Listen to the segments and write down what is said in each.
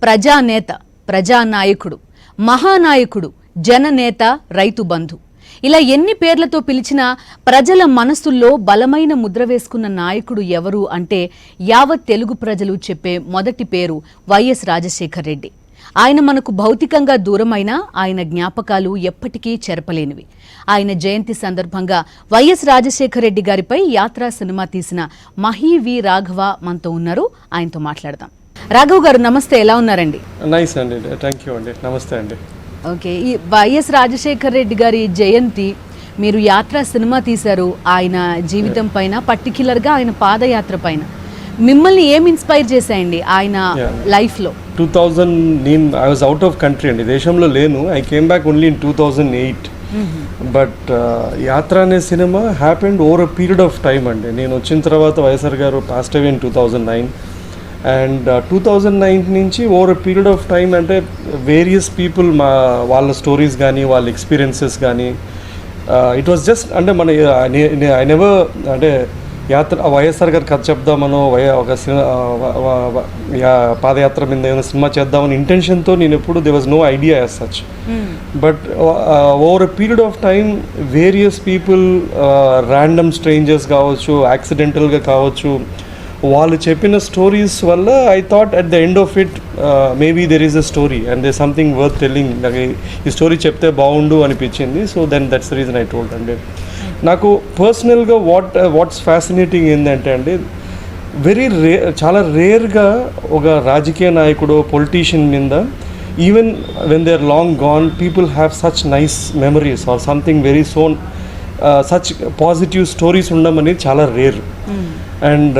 ప్రజానేత, ప్రజానాయకుడు, మహానాయకుడు, జననేత, రైతు బంధు ఇలా ఎన్ని పేర్లతో పిలిచినా ప్రజల మనసుల్లో బలమైన ముద్ర వేసుకున్న నాయకుడు ఎవరు అంటే యావత్ తెలుగు ప్రజలు చెప్పే మొదటి పేరు వైఎస్ రాజశేఖర్ రెడ్డి. ఆయన మనకు భౌతికంగా దూరమైనా ఆయన జ్ఞాపకాలు ఎప్పటికీ చెరపలేనివి. ఆయన జయంతి సందర్భంగా వైఎస్ రాజశేఖర్ రెడ్డి గారిపై యాత్ర సినిమా తీసిన మహి వి రాఘవ మనతో ఉన్నారు. ఆయనతో మాట్లాడదాం. రాఘవ్ గారు నమస్తే, ఎలా ఉన్నారండి? నైస్ అండి, థ్యాంక్ యూ అండి, నమస్తే అండి. ఓకే, ఈ వైఎస్ రాజశేఖర్ రెడ్డి గారి జయంతి మీరు యాత్ర సినిమా తీశారు. ఆయన జీవితం పైన, పర్టిక్యులర్గా ఆయన పాదయాత్ర పైన మిమ్మల్ని ఏం ఇన్స్పైర్ చేశాయండి ఆయన లైఫ్ లో? 2000 I was out of country అండి, దేశంలో లేను. I came back only in 2008. But యాత్ర అనే cinema happened over a period of time అండి. నేను వచ్చిన తర్వాత వైఎస్ఆర్ గారు పాస్ట్ అవే ఇన్ 2009 అండ్ 2009 నుంచి over a period of time అంటే వేరియస్ పీపుల్ వాళ్ళ స్టోరీస్ కానీ వాళ్ళ ఎక్స్పీరియన్సెస్ కానీ ఇట్ వాస్ జస్ట్ అంటే ఐ నెవర్ అంటే యాత్ర వైఎస్ఆర్ గారు కథ చెప్దామనో ఒక పాదయాత్ర మీద ఏమైనా సినిమా చేద్దామని ఇంటెన్షన్తో నేను ఎప్పుడు they was no idea as such. But over a period of time various people, random strangers కావచ్చు, యాక్సిడెంటల్గా కావచ్చు, వాళ్ళు చెప్పిన స్టోరీస్ వల్ల I thought at the end of it maybe there is a story and there something worth telling. నాకు ఈ story చెప్తే బాగుండు అనిపించింది. So then that's the reason I told అండి. నాకు పర్సనల్గా వాట్స్ ఫ్యాసినేటింగ్ ఏంటంటే అండి, చాలా రేర్గా ఒక రాజకీయ నాయకుడు, పొలిటీషియన్ మీద even when they are long gone people have such nice memories or something very soon such positive stories ఉండడం అనేది చాలా rare. And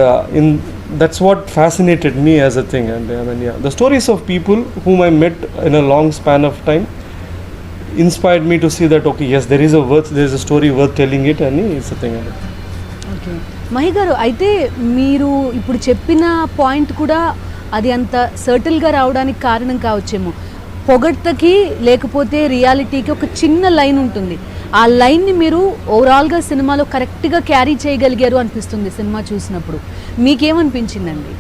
that's what fascinated me as a thing. And I mean, yeah, the stories of people whom I met in a long span of time inspired me to see that okay, yes, there is a story worth telling it, and it's a thing. Okay, Mahi గారు, అయితే మీరు ఇప్పుడు చెప్పిన point కూడా అది అంత సర్టిల్గా రావడానికి కారణం కావచ్చేమో. పొగడ్తకి లేకపోతే రియాలిటీకి ఒక చిన్న లైన్ ఉంటుంది. ఆ లైన్ని మీరు ఓవరాల్గా సినిమాలో కరెక్ట్గా క్యారీ చేయగలిగారు అనిపిస్తుంది సినిమా చూసినప్పుడు. మీకేమనిపించిందండి?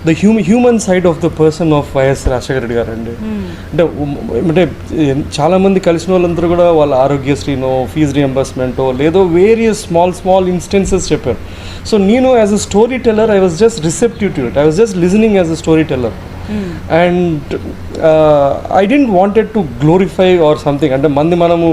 The human side of the person of YS Rajasekhara Reddy గారు అండి. అంటే చాలామంది కలిసిన వాళ్ళందరూ కూడా వాళ్ళ ఆరోగ్యశ్రీనో, ఫీజు రియంబర్స్మెంటో, లేదో వేరియస్ స్మాల్ ఇన్స్టెన్సెస్ చెప్పారు. సో నేను as a story teller I was just receptive to it. I was just listening as a story teller. And I didn't wanted to glorify or something. అంటే మనము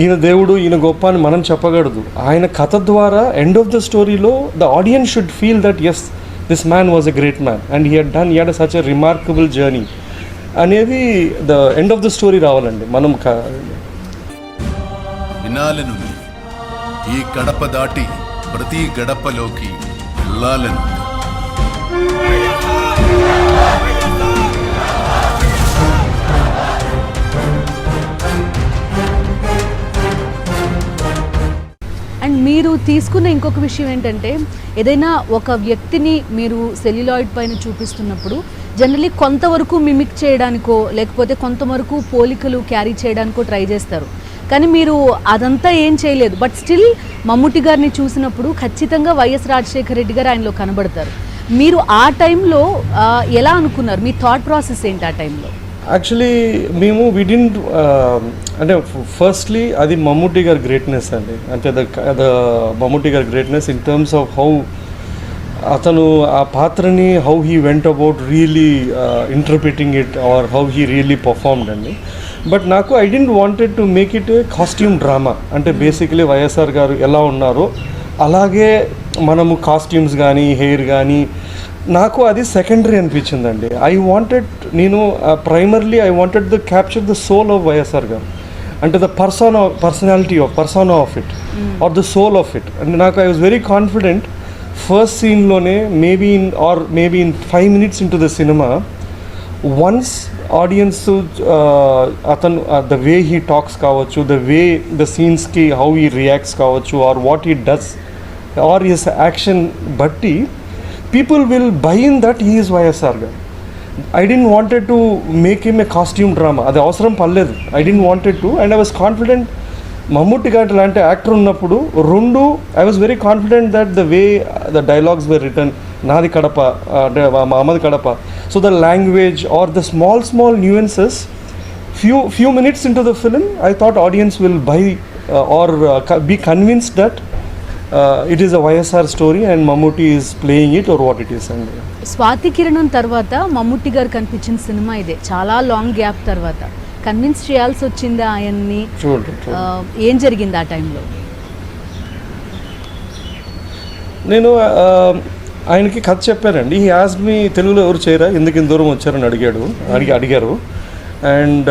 ఈయన దేవుడు, ఈయన గొప్ప అని మనం చెప్పకూడదు. ఆయన కథ ద్వారా ఎండ్ ఆఫ్ ద స్టోరీలో the audience should feel that yes, this man was a great man and he had such a remarkable journey అనేది the end of the story రావాలండి. మనం వినాలనుంది, ఈ గడప దాటి ప్రతి గడపలోకి వెళ్ళాలనుంది. అండ్ మీరు తీసుకున్న ఇంకొక విషయం ఏంటంటే, ఏదైనా ఒక వ్యక్తిని మీరు సెల్యులాయిడ్ పైన చూపిస్తున్నప్పుడు జనరలీ కొంతవరకు మిమిక్ చేయడానికో లేకపోతే కొంతవరకు పోలికలు క్యారీ చేయడానికో ట్రై చేస్తారు. కానీ మీరు అదంతా ఏం చేయలేదు. బట్ స్టిల్ మమ్ముట్టి గారిని చూసినప్పుడు ఖచ్చితంగా వైఎస్ రాజశేఖర రెడ్డి గారు ఆయనలో కనబడతారు. మీరు ఆ టైంలో ఎలా అనుకున్నారు? మీ థాట్ ప్రాసెస్ ఏంటి ఆ టైంలో? యాక్చువల్లీ వి డిడ్ంట్ అంటే ఫస్ట్లీ అది మమ్ముట్టి గారి గ్రేట్నెస్ అండి. అంటే మమ్ముట్టి గారి greatness in terms of how అతను ఆ పాత్రని how he went about really interpreting it or how he really performed అండి. బట్ నాకు I didn't wanted to make it A costume drama. అంటే బేసికలీ వైఎస్ఆర్ గారు ఎలా ఉన్నారో అలాగే మనము కాస్ట్యూమ్స్ కానీ హెయిర్ కానీ, నాకు అది సెకండరీ అనిపించిందండి. Primarily I wanted the capture the soul of YSR గారు. అంటే the personality of it or the soul of it. అంటే నాకు I was very confident first సీన్లోనే maybe in 5 minutes into the cinema once audience అతను the way he talks కావచ్చు, the way the సీన్స్కి how he reacts కావచ్చు, or what he does or his action బట్టి people will buy in that he is YSR guy. I didn't wanted to make him a costume drama. అది అవసరం పడలేదు. I didn't wanted to, and I was confident Mammootty గారి లాంటి actor ఉన్నప్పుడు I was very confident that the way the dialogues were written, నాది కడప అంటే మా అమ్మది Kadapa. So the language or the small nuances few minutes into the film I thought audience will buy or be convinced that it is a YSR story and Mammootty is playing it or what it is. And Swathi కిరణం తర్వాత మమ్ముట్టి గారు కనిపించిన cinema ఇదే, చాలా long gap తర్వాత. Convince చేయాల్సి వచ్చిందా ఆయన్ని? ఏం జరిగింది ఆ టైంలో? నేను ఆయనకి కథ చెప్పానండి. హీ ఆస్క్డ్ మీ తెలుగులో ఎవరు చేయరా, ఎందుకు ఇంత దూరం వచ్చారని అడిగారు. అండ్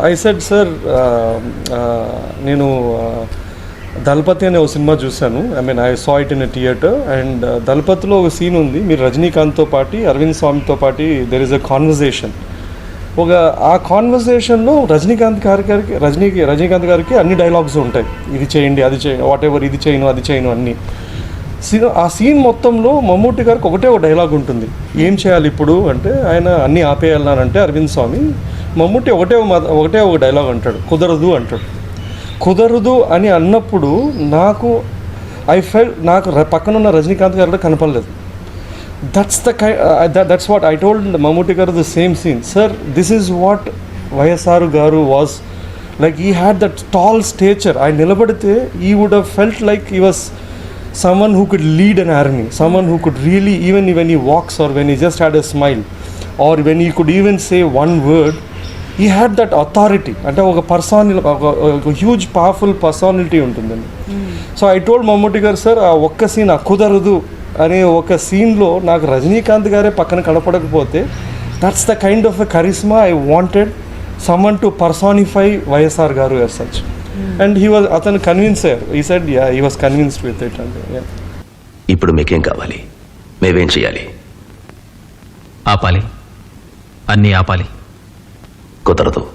ఐ సెడ్ సార్ నేను దళపతి అనే ఒక సినిమా చూశాను. I saw it in a theatre. And దళపతిలో ఒక సీన్ ఉంది, మీరు రజనీకాంత్తో పాటు అరవింద్ స్వామితో పాటు దెర్ ఇస్ అ కాన్వర్జేషన్. ఆ కాన్వర్జేషన్లో రజనీకాంత్ గారికి అన్ని డైలాగ్స్ ఉంటాయి, ఇది చేయండి అది చేయండి వాట్ ఎవర్, ఇది చేయను అది చేయను అన్నీ. ఆ సీన్ మొత్తంలో మమ్మూటి గారికి ఒకటే ఒక డైలాగ్ ఉంటుంది, ఏం చేయాలి ఇప్పుడు అంటే ఆయన అన్నీ ఆపేయాలనంటే అరవింద్ స్వామి మమ్మూటి ఒకటే ఒక డైలాగ్ అంటాడు, కుదరదు అంటాడు. కుదరదు అని అన్నప్పుడు నాకు నాకు పక్కనున్న రజనీకాంత్ గారు కనపడలేదు. that's what I told Mammootty garu, the same scene. Sir, this is what YSR garu was like. He had that tall stature. I nilabadite he would have felt like he was someone who could lead an army, someone who could really, even when he walks or when he just had a smile or when he could even say one word, he had that authority. Ante oka personality, huge powerful personality untundandi. So I told Mammootty garu, sir, aa okka scene kudaradu అనే ఒక సీన్లో నాకు రజనీకాంత్ గారే పక్కన కనపడకపోతే that's the kind of a charisma I wanted someone to personify YSR గారు as such. And అతను convince అయ్యారు. He said he was convinced with it. అంటే ఇప్పుడు మీకేం కావాలి, మేమేం చేయాలి? ఆపాలి, అన్నీ ఆపాలి. కుదరదు.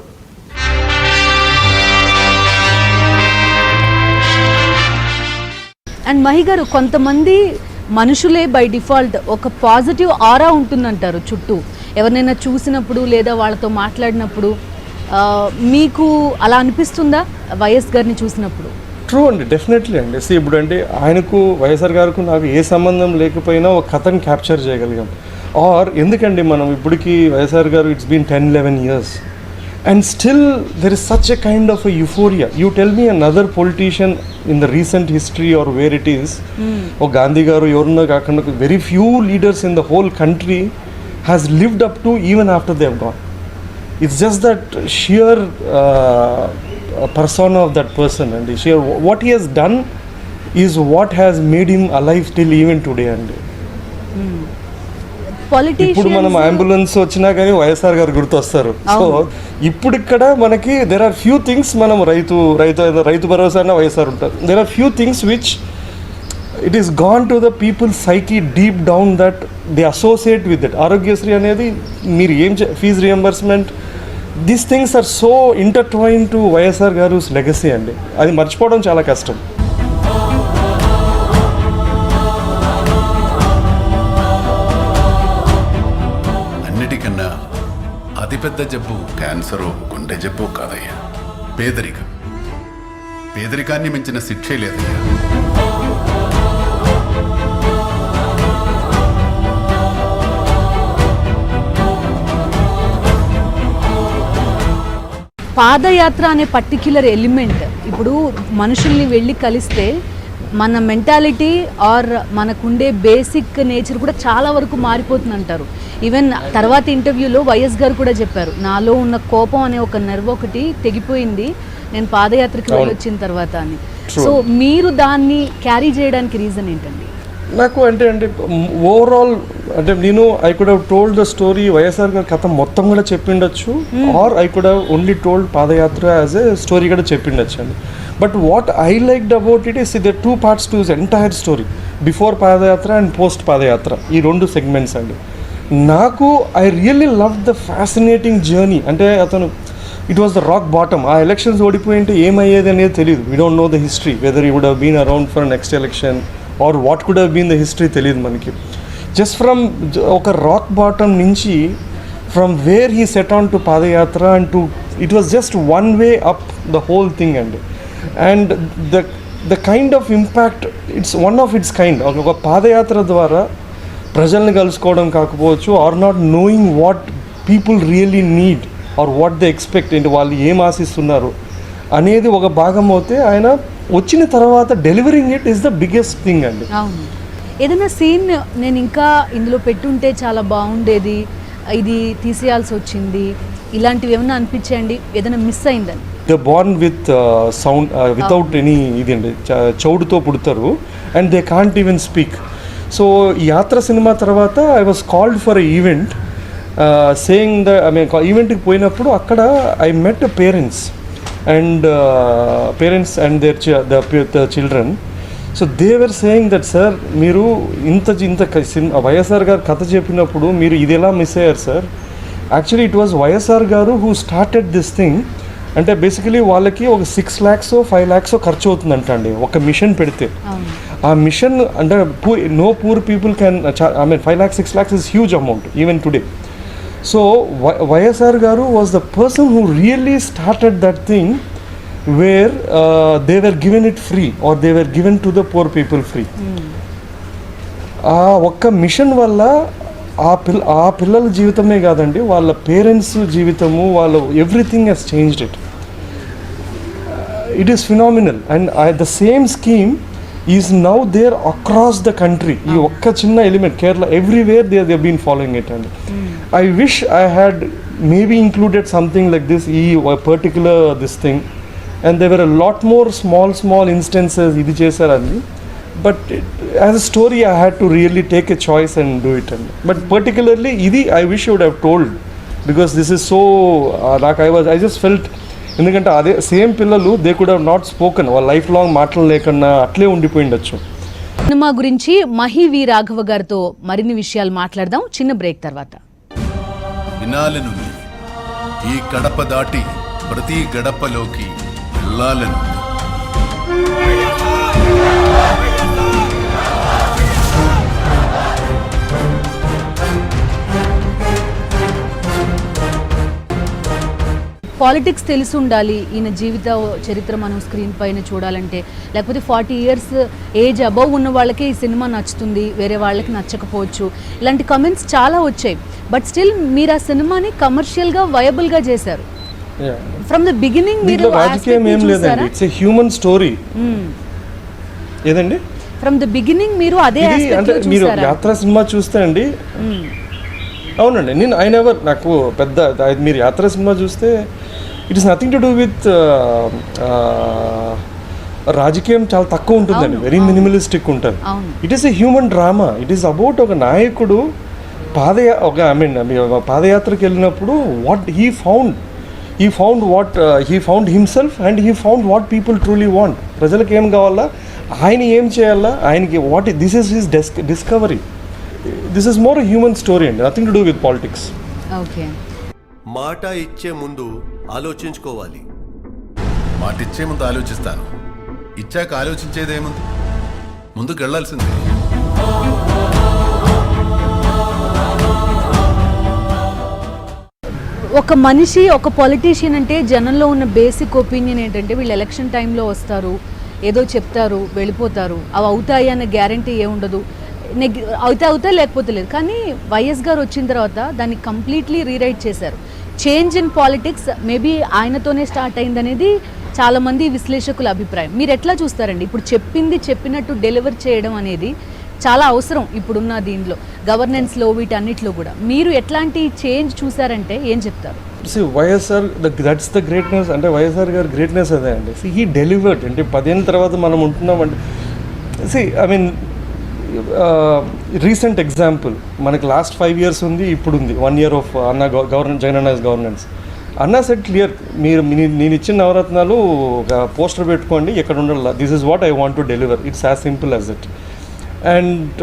అండ్ మహి గారు, కొంతమంది మనుషులే బై డిఫాల్ట్ ఒక పాజిటివ్ ఆరా ఉంటుందంటారు చుట్టూ, ఎవరినైనా చూసినప్పుడు లేదా వాళ్ళతో మాట్లాడినప్పుడు. మీకు అలా అనిపిస్తుందా వైఎస్ గారిని చూసినప్పుడు? ట్రూ అండి, డెఫినెట్లీ అండి. ఇప్పుడు అంటే ఆయనకు వైఎస్ఆర్ గారికి నాకు ఏ సంబంధం లేకపోయినా ఒక కథను క్యాప్చర్ చేయగలిగాం. ఆర్ ఎందుకండి మనం ఇప్పటికీ వైఎస్ఆర్ గారు it's been 10-11 years and still there is such a kind of a euphoria. You tell me another politician in the recent history or where it is, or Gandhi garu evarunna kaakunda very few leaders in the whole country has lived up to even after they have gone. It's just that sheer persona of that person and sheer what he has done is what has made him alive till even today. And ఇప్పుడు మనం ambulance వచ్చినా కానీ వైఎస్ఆర్ గారు గుర్తొస్తారు. So ఇప్పుడు ఇక్కడ మనకి there are few things, మనం రైతు భరోసా అన్న వైఎస్ఆర్ ఉంటారు. There are few things which it is gone to the people psyche deep down that they associate with it. Aarogyasri అనేది మీరు ఏం fees reimbursement, these things are so intertwine to YSR గారు legacy అండి. అది మర్చిపోవడం చాలా కష్టం. అన్నిటికన్నా అతిపెద్ద జబ్బు క్యాన్సరు, గుండె జబ్బు కాదయ్యా, పేదరికం. పేదరికాన్ని మించిన శిక్షే లేదయ్యా. పాదయాత్ర అనే పర్టిక్యులర్ ఎలిమెంట్ ఇప్పుడు మనుషుల్ని వెళ్ళి కలిస్తే మన మెంటాలిటీ ఆర్ మనకుండే బేసిక్ నేచర్ కూడా చాలా వరకు మారిపోతుంది అంటారు. ఈవెన్ తర్వాత ఇంటర్వ్యూలో వైఎస్ గారు కూడా చెప్పారు, నాలో ఉన్న కోపం అనే ఒక నర్వ్ ఒకటి తెగిపోయింది నేను పాదయాత్రకి వెళ్ళొచ్చిన తర్వాత అని. సో మీరు దాన్ని క్యారీ చేయడానికి రీజన్ ఏంటండి? నాకు అంటే ఓవరాల్ అంటే నేను I could have told the story, YSR గారి కథ మొత్తం కూడా చెప్పిండొచ్చు, or I could have only told padayatra as a story కూడా చెప్పిండొచ్చు అండి. But what I liked about it is they 2 parts to his entire story, before padayatra and post padayatra, ఈ 2 segments అండి. నాకు I really love the fascinating journey. అంటే అతను it was the rock bottom. ఆ elections ఓడిపోయింటే ఏమయ్యేది అనేది తెలియదు. We don't know the history, whether you would have been around for next election or what could have been the history తెలియదు మనకి. Just from ఒక rock bottom నుంచి, from where he set on to padayatra and to it was just one way up the whole thing అండి. And the kind of impact, it's one of its kind. ఒక పాదయాత్ర ద్వారా ప్రజల్ని కలుసుకోవడం కాకపోవచ్చు, or not knowing what people really need or what they expect, ఏంటి వాళ్ళు ఏం ఆశిస్తున్నారు అనేది ఒక భాగం అవుతే, ఆయన వచ్చిన తర్వాత delivering it is the biggest thing అండి. అవును. ఏదైనా సీన్ నేను ఇంకా ఇందులో పెట్టుంటే చాలా బాగుండేది, ఇది తీసేయాల్సి వచ్చింది, ఇలాంటివి ఏమైనా అనిపించండి, ఏదైనా మిస్ అయిందని? The born with sound without any ఇది అండి, చౌడుతో పుడతారు and they can't even speak. So ఈ యాత్ర సినిమా తర్వాత I was called for a event, saying ఈవెంట్కి పోయినప్పుడు అక్కడ I met parents and their children. So they were saying that sir, మీరు ఇంత వైఎస్ఆర్ గారు కథ చెప్పినప్పుడు మీరు ఇది ఎలా మిస్ అయ్యారు sir? Actually it was YSR గారు హూ స్టార్టెడ్ దిస్ థింగ్. అంటే బేసికలీ వాళ్ళకి ఒక 6 lakhs 5 lakhs ఖర్చు అవుతుందంట అండి ఒక మిషన్ పెడితే. ఆ మిషన్ అంటే no poor people can, 5 lakhs 6 lakhs is huge amount even today. So YSR గారు was the person who really started that thing where they were given it free or they were given to the poor people free. ఆ ఒక్క machine వల్ల ఆ పిల్లల జీవితమే కాదండి, వాళ్ళ parents జీవితము, వాళ్ళ everything has changed it. It is phenomenal and the same scheme is now there across the country. ఈ ఒక్క చిన్న element Kerala everywhere they been following it అండి. I wish I had maybe included something like this, ఈ particular this thing, and they were a lot more small instances ఇది చేశారండి. But as a story, I had to really take a choice and do it. But particularly, idi I wish I would have told, because this is so like I just felt, ఎందుకంటే అదే same పిల్లలు they could have not spoken, వాళ్ళ life long మాటలు లేకుండా అట్లే ఉండిపోయిండొచ్చు. Cinema గురించి మహి వి రాఘవ గారితో మరిన్ని విషయాలు మాట్లాడదాం చిన్న బ్రేక్ తర్వాత. వినాలనుంది, ఈ గడప దాటి ప్రతి గడపలోకి వెళ్ళాలనుంది. పాలిటిక్స్ తెలిసి ఉండాలి, ఈయన జీవిత చరిత్ర మనం స్క్రీన్ పైన చూడాలంటే, లేకపోతే 40 years ఏజ్ అబవ్ ఉన్న వాళ్ళకే ఈ సినిమా నచ్చుతుంది, వేరే వాళ్ళకి నచ్చకపోవచ్చు, ఇలాంటి కమెంట్స్ చాలా వచ్చాయి. బట్ స్టిల్ మీరు ఆ సినిమాని కమర్షియల్గా వయబుల్గా చేశారు. ఫ్రమ్ ద బిగినింగ్ మీరు రాజకీయం ఏం లేదండి, ఇట్స్ ఎ హ్యూమన్ స్టోరీ. ఏదండి ఫ్రమ్ ద బిగినింగ్ మీరు అదే అంటే మీరు యాత్ర సినిమా చూస్తే అండి, అవునండి, నేను నాకు పెద్ద మీరు యాత్ర సినిమా చూస్తే it is nothing to do with రాజకీయం, చాలా తక్కువ ఉంటుందండి, వెరీ మినిమలిస్టిక్ ఉంటుంది. It is a human drama. It is about ఒక నాయకుడు పాదయాత్రకి వెళ్ళినప్పుడు what he found himself and he found what people truly want. ప్రజలకు ఏం కావాలా, ఆయన ఏం చేయాలా, ఆయనకి what this is his discovery. This is more human story అండి, nothing to do with politics. Okay. మాట ఇచ్చే ముందు ఆలోచించుకోవాలి. మాట ఇచ్చే ముందు ఆలోచిస్తాను, ఇచ్చాక ఆలోచించేదేముంది, ముందుకు వెళ్ళాల్సిందే. ఒక మనిషి, ఒక పొలిటీషియన్ అంటే జనంలో ఉన్న బేసిక్ ఒపీనియన్ ఏంటంటే, వీళ్ళు ఎలక్షన్ టైంలో వస్తారు, ఏదో చెప్తారు, వెళ్ళిపోతారు, అవి అవుతాయి అనే గ్యారంటీ ఏముండదు, అవుతాయి లేకపోతే లేదు. కానీ వైఎస్ గారు వచ్చిన తర్వాత దాన్ని కంప్లీట్లీ రీరైట్ చేశారు. చేంజ్ ఇన్ పాలిటిక్స్ మేబీ ఆయనతోనే స్టార్ట్ అయిందనేది చాలామంది విశ్లేషకుల అభిప్రాయం. మీరు ఎట్లా చూస్తారండి? ఇప్పుడు చెప్పినట్టు డెలివర్ చేయడం అనేది చాలా అవసరం ఇప్పుడున్న దీనిలో, గవర్నెన్స్లో, వీటన్నిటిలో కూడా. మీరు ఎట్లాంటి చేంజ్ చూసారంటే ఏం చెప్తారు? వైఎస్ఆర్ దట్స్ ద గ్రేట్నెస్, అంటే వైఎస్ఆర్ గారి గ్రేట్నెస్ అదే అండి. He delivered. అంటే 10 ఏళ్ళ తర్వాత మనం ఉంటున్నామంటే రీసెంట్ ఎగ్జాంపుల్ మనకి లాస్ట్ 5 years ఉంది, ఇప్పుడు ఉంది 1 year ఆఫ్ అన్న జగన్ అన్న's గవర్నెన్స్. అన్న సెట్ క్లియర్, నేను ఇచ్చిన నవరత్నాలు ఒక పోస్టర్ పెట్టుకోండి, ఎక్కడ ఉండాలి, this is what I want to deliver, it's as simple as it. And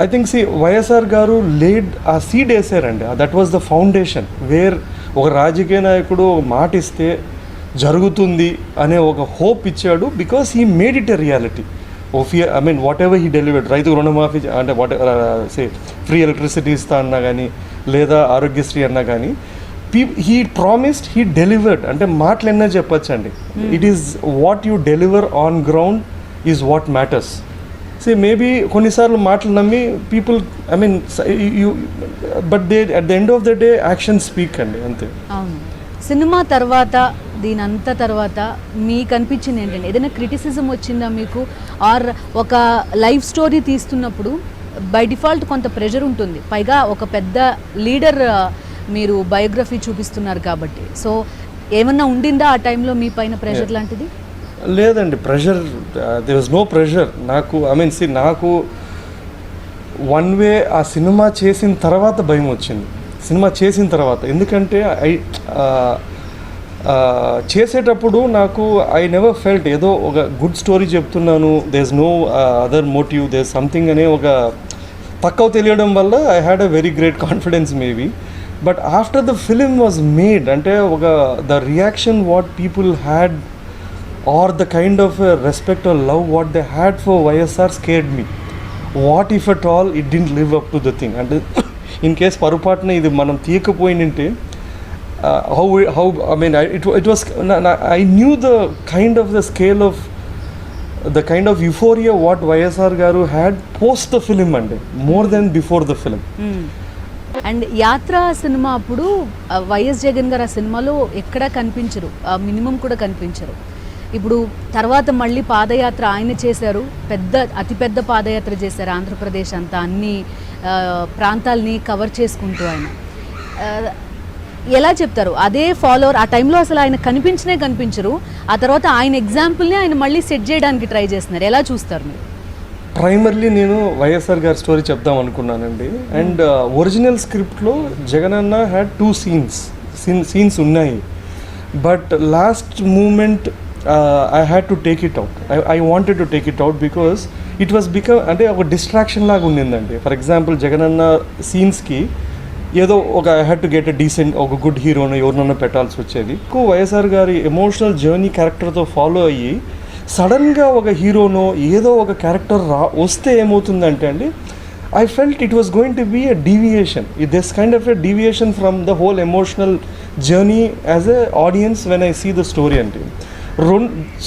I think YSR గారు లేడ్ ఆ సీడ్ వేసారండి, that was the foundation where ఒక రాజకీయ నాయకుడు మాట ఇస్తే జరుగుతుంది అనే ఒక హోప్ ఇచ్చాడు, because he made it a reality. What ever he delivered, రైతు రుణమాఫీ అంటే ఫ్రీ ఎలక్ట్రిసిటీ ఇస్తా అన్నా కానీ, లేదా ఆరోగ్యశ్రీ అన్నా కానీ, హీ ప్రామిస్డ్, హీ డెలివర్డ్. అంటే మాటలు ఎన్నో చెప్పచ్చు అండి, it is what you deliver on ground is what matters. Maybe కొన్నిసార్లు మాటలు నమ్మి people I mean you but they at the end of the day action speak అండి, అంతే. అవును. సినిమా తర్వాత దీనంతా తర్వాత మీకు అనిపించింది ఏంటండి, ఏదైనా క్రిటిసిజం వచ్చిందా మీకు? ఆర్ ఒక లైఫ్ స్టోరీ తీస్తున్నప్పుడు బై డిఫాల్ట్ కొంత ప్రెషర్ ఉంటుంది, పైగా ఒక పెద్ద లీడర్ మీరు బయోగ్రఫీ చూపిస్తున్నారు కాబట్టి. సో ఏమన్నా ఉండిందా ఆ టైంలో మీ పైన ప్రెషర్ లాంటిది? లేదండి, pressure there was no pressure నాకు. ఐ మీన్ నాకు వన్ వే ఆ సినిమా చేసిన తర్వాత భయం వచ్చింది, సినిమా చేసిన తర్వాత. ఎందుకంటే చేసేటప్పుడు నాకు ఐ నెవర్ ఫెల్ట్ ఏదో ఒక గుడ్ స్టోరీ చెప్తున్నాను, there is no other motive, there is something అనే ఒక తక్కువ తెలియడం వల్ల I had a very great confidence maybe. But after the film was made, అంటే ఒక the reaction what people had or the kind of respect or love what they had for YSR scared me. What if at all it didn't live up to the thing? And in case parupatna idu manam tiyakapoyinte how I mean it was I knew the kind of the scale of the kind of euphoria what YSR garu had post the film ande more than before the film. And యాత్ర cinema అప్పుడు YS Jagan గారు ఆ సినిమాలో ఎక్కడా కనిపించరు, minimum కూడా కనిపించరు. ఇప్పుడు తర్వాత మళ్ళీ పాదయాత్ర ఆయన చేశారు, అతిపెద్ద పాదయాత్ర చేశారు ఆంధ్రప్రదేశ్ అంతా, అన్ని ప్రాంతాలని కవర్ చేసుకుంటూ ఆయన. ఎలా చెప్తారు, అదే ఫాలోవర్ ఆ టైంలో అసలు ఆయన కనిపించరు, ఆ తర్వాత ఆయన ఎగ్జాంపుల్ని ఆయన మళ్ళీ సెట్ చేయడానికి ట్రై చేస్తున్నారు. ఎలా చూస్తారు మీరు? ప్రైమర్లీ నేను వైఎస్ఆర్ గారి స్టోరీ చెప్దాం అనుకున్నానండి. అండ్ ఒరిజినల్ స్క్రిప్ట్లో జగన్ అన్న హ్యాడ్ 2 సీన్స్ ఉన్నాయి. But last moment I had to take it out. I wanted to take it out because it was అంటే ఒక డిస్ట్రాక్షన్ లాగా ఉండిందండి. ఫర్ ఎగ్జాంపుల్ జగనన్న సీన్స్కి ఏదో ఒక I had to get a decent ఒక గుడ్ హీరోను ఎవరినన్నా పెట్టాల్సి వచ్చేది. వైఎస్ఆర్ గారి ఎమోషనల్ జర్నీ క్యారెక్టర్తో ఫాలో అయ్యి సడన్గా ఒక హీరోనో ఏదో ఒక క్యారెక్టర్ వస్తే ఏమవుతుందంటే అండి, I felt it was going to be a deviation. This kind of a deviation from the whole emotional journey as a audience when I see the story and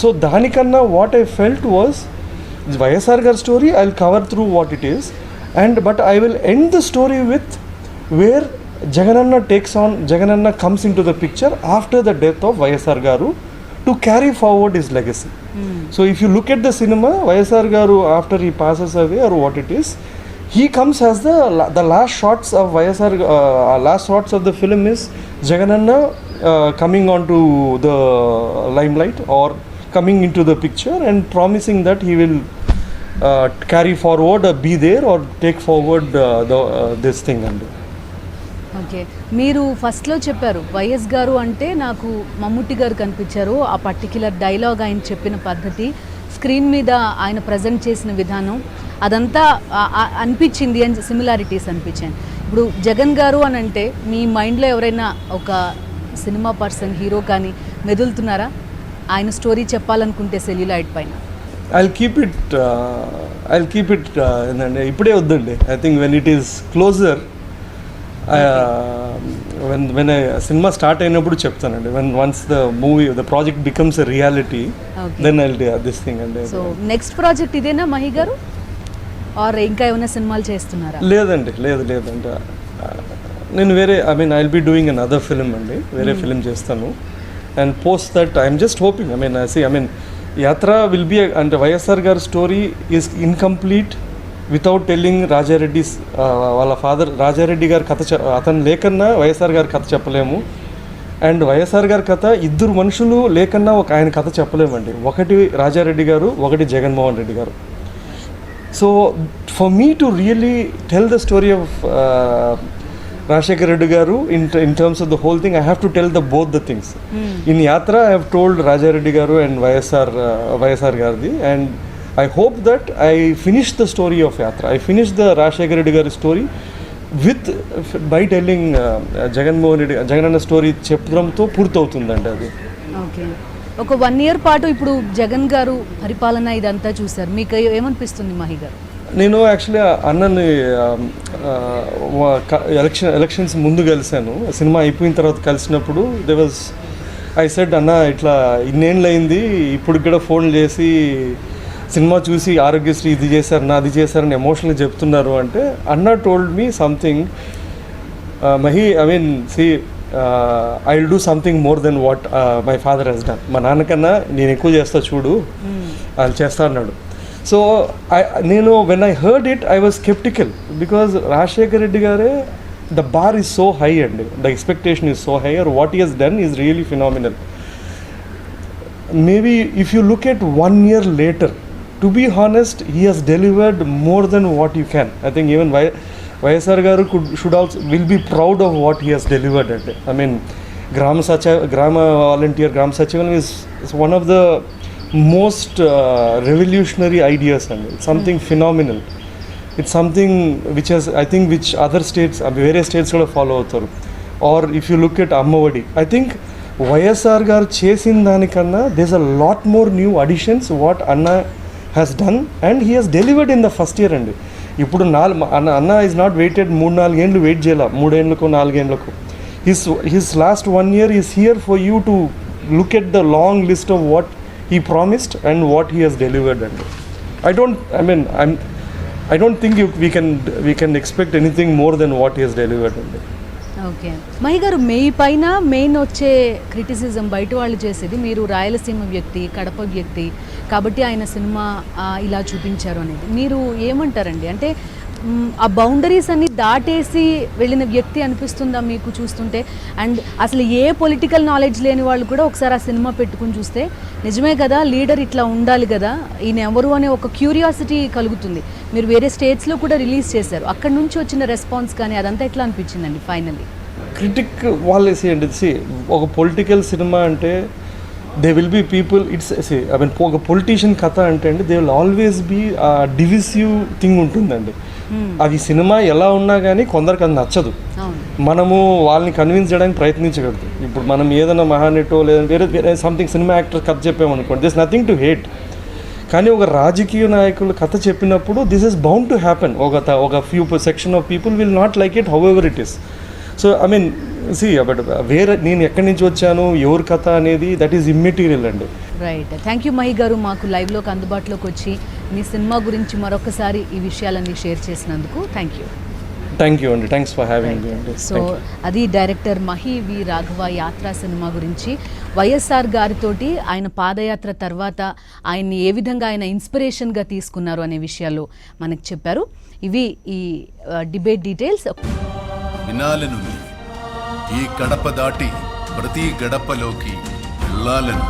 so దానికన్నా what I felt was YSR gar story I'll cover through what it is, but I will end the story with where Jagananna comes into the picture after the death of YSR garu to carry forward his legacy. So if you look at the cinema, YSR garu after he passes away or what it is, he comes as the last shots of YSR, last shots of the film is Jagananna coming onto the limelight or coming into the picture and promising that he will carry forward or be there or take forward this thing. Okay, మీరు ఫస్ట్లో చెప్పారు YS గారు అంటే నాకు మమ్ముట్టి గారు కనిపించారు, ఆ particular dialogue ఆయన చెప్పిన పద్ధతి, స్క్రీన్ మీద ఆయన ప్రజెంట్ చేసిన విధానం అదంతా అనిపించింది అని సిమిలారిటీస్ అనిపించాయి. ఇప్పుడు జగన్ గారు అని అంటే మీ మైండ్లో ఎవరైనా ఒక సినిమా పర్సన్ హీరో కానీ మెదులుతున్నారా ఆయన స్టోరీ చెప్పాలనుకుంటే సెల్యులాయిడ్ పైన? I'll keep it ఏంటంటే ఇప్పుడే వద్దండి. I think when it is closer, when cinema start అయినప్పుడు చెప్తానండి. once the project becomes a reality, then I'll do this thing. So next project ఇదేనా మహి గారు, ఆర్ ఇంకా ఏమైనా సినిమాలు చేస్తున్నారా? లేదండి. నేను వేరే I'll be doing another film అండి, వేరే ఫిలిం చేస్తాను. And post that I'm just hoping యాత్ర విల్ బి అంటే వైఎస్ఆర్ గారి story is incomplete without telling Rajareddy వాళ్ళ ఫాదర్ రాజారెడ్డి గారి కథ. అతను లేకన్నా వైఎస్ఆర్ గారి కథ చెప్పలేము. అండ్ వైఎస్ఆర్ గారి కథ ఇద్దరు మనుషులు లేకన్నా ఆయన కథ చెప్పలేమండి. ఒకటి రాజారెడ్డి గారు, ఒకటి జగన్మోహన్ రెడ్డి గారు. So for me to really tell the story of Rajshekar Reddy garu in terms of the whole thing, I have to tell both the things. In Yatra I have told Raja Reddy garu and YSR Gardi, and I hope that I finish the story of Yatra. I finish the Rajshekar Reddy garu story by telling Jagananna story చెప్పడంతో పూర్తవుతుందండి అది. Okay, ఒక 1 year పాటు ఇప్పుడు జగన్ గారు పరిపాలన ఇదంతా చూశారు, మీకు ఏమనిపిస్తుంది మహి గారు? నేను యాక్చువల్లీ అన్నని ఎలక్షన్స్ ముందు కలిశాను. సినిమా అయిపోయిన తర్వాత కలిసినప్పుడు ఐ సెడ్ అన్న ఇట్లా ఇన్నేళ్ళు అయింది, ఇప్పుడు కూడా ఫోన్ చేసి సినిమా చూసి ఆరోగ్యశ్రీ ఇది చేశారు నా అది చేశారని ఎమోషనల్గా చెప్తున్నారు అంటే అన్న told me something Mahi I mean see I will do something more than what my father has done. మా నాన్నకన్నా నేను ఎక్కువ చేస్తా చూడు వాళ్ళు చేస్తా అన్నాడు. సో నేను when I heard it I was skeptical because Rajasekhar Reddy గారే the bar is so high అండి, the expectation is so high or what he has done is really phenomenal. Maybe if you look at 1 year later, to be honest, he has delivered more than what you can. I think even YSR garu will be proud of what he has delivered. I mean, Grama Volunteer, Gram Sachivalam is one of the most revolutionary ideas, and it's something phenomenal. It's something which has, I think, which other states, various states will follow. Or if you look at Ammavadi, I think YSR గారు చేసిన దానికన్నా does a lot more new additions what అన్న has done and he has delivered in the first year అండి. ఇప్పుడు అన్న is not weighted 3-4 ఏళ్ళు wait చేయాల, 3 ఏళ్ళకు 4 ఏళ్ళకు. His last 1 year is here for you to look at the long list of what he promised and what he has delivered అండి. I don't think we can expect anything more than what he has delivered అండి. Okay Mahi గారు, main వచ్చే criticism బయట వాళ్ళు చేసేది మీరు రాయలసీమ వ్యక్తి, కడప వ్యక్తి కాబట్టి ఆయన సినిమా ఇలా చూపించారు అనేది. మీరు ఏమంటారండి? అంటే ఆ బౌండరీస్ అన్ని దాటేసి వెళ్ళిన వ్యక్తి అనిపిస్తుందా మీకు చూస్తుంటే? అండ్ అసలు ఏ పొలిటికల్ నాలెడ్జ్ లేని వాళ్ళు కూడా ఒకసారి ఆ సినిమా పెట్టుకుని చూస్తే నిజమే కదా, లీడర్ ఇట్లా ఉండాలి కదా, ఈయన ఎవరు అనే ఒక క్యూరియాసిటీ కలుగుతుంది. మీరు వేరే స్టేట్స్లో కూడా రిలీజ్ చేశారు, అక్కడ నుంచి వచ్చిన రెస్పాన్స్ కానీ అదంతా ఎట్లా అనిపించిందండి ఫైనల్లీ? క్రిటిక్ వాళ్ళేసి అండి, ఒక పొలిటికల్ సినిమా అంటే they will be people, it's ఒక పొలిటీషియన్ కథ అంటే అండి they will always be divisive thing ఉంటుందండి. అది సినిమా ఎలా ఉన్నా కానీ కొందరికి అది నచ్చదు. మనము వాళ్ళని కన్విన్స్ చేయడానికి ప్రయత్నించగలదు. ఇప్పుడు మనం ఏదైనా మహానటో లేదా వేరే సంథింగ్ సినిమా యాక్టర్ కథ చెప్పామనుకోండి, దిస్ నథింగ్ టు హేట్. కానీ ఒక రాజకీయ నాయకులు కథ చెప్పినప్పుడు this is bound to happen. ఒక few section of people will not like it however it is. So I mean but వేరే నేను ఎక్కడి నుంచి వచ్చాను, ఎవరి కథ అనేది దట్ ఈస్ ఇమ్మెటీరియల్ అండి. రైట్. థ్యాంక్ యూ మహి గారు, మాకు లైవ్లోకి అందుబాటులోకి వచ్చి మీ సినిమా గురించి మరొకసారి ఈ విషయాలన్నీ షేర్ చేసినందుకు థ్యాంక్ యూ. థ్యాంక్ యూ అండి, థ్యాంక్స్ ఫర్ హ్యావింగ్ మీ అండి. సో అది డైరెక్టర్ మహి వి రాఘవ యాత్ర సినిమా గురించి వైఎస్ఆర్ గారితోటి ఆయన పాదయాత్ర తర్వాత ఆయన్ని ఏ విధంగా ఆయన ఇన్స్పిరేషన్గా తీసుకున్నారు అనే విషయాలు మనకు చెప్పారు. ఇవి ఈ డిబేట్ డీటెయిల్స్. వినాలను ఈ గడప దాటి ప్రతి గడపలోకి వెళ్ళాలను.